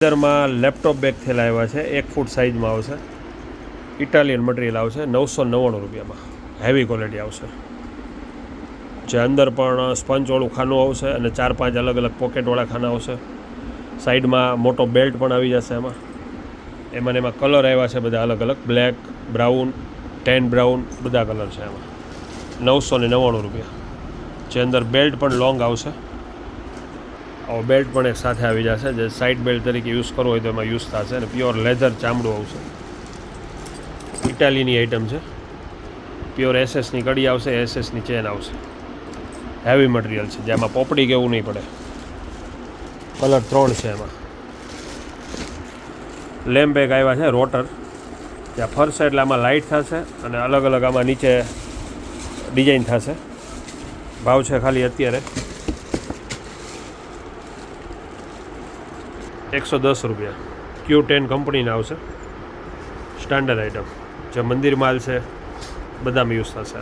અંદરમાં laptop bag થયેલા આવ્યા છે, 1 ફૂટ સાઇઝમાં આવશે, ઇટાલિયન મટીરિયલ આવશે, 999 રૂપિયામાં, હેવી ક્વોલિટી આવશે. જે અંદર પણ સ્પંચવાળું ખાનું આવશે અને 4-5 અલગ અલગ પોકેટવાળા ખાના આવશે. સાઈડમાં મોટો બેલ્ટ પણ આવી જશે. એમાં કલર આવ્યા છે બધા અલગ અલગ, બ્લેક, બ્રાઉન, ટેન બ્રાઉન, બધા કલર છે એમાં. 999 રૂપિયા. જે અંદર બેલ્ટ પણ લોંગ આવશે. બેલ્ટ પણ એક સાથે આવી જશે, જે સાઇડ બેલ્ટ તરીકે યુઝ કરવો હોય તો એમાં યુઝ થશે. અને પ્યોર લેધર ચામડું આવશે. ઇટાલીની આઇટમ છે. પ્યોર એસએસની કડી આવશે, એસએસની ચેન આવશે. હેવી મટીરિયલ છે, જેમાં પોપડી કેવું નહીં પડે. કલર 3 છે એમાં. લેમ્પ બેગ આવ્યા છે રોટર, ત્યાં ફરશે એટલે આમાં લાઇટ થશે અને અલગ અલગ આમાં નીચે ડિઝાઇન થશે. ભાવ છે ખાલી અત્યારે 110 રૂપિયા. Q10 કંપનીના આવશે, સ્ટાન્ડર્ડ આઇટમ. જે મંદિર માલ છે બધામાં યુઝ થશે.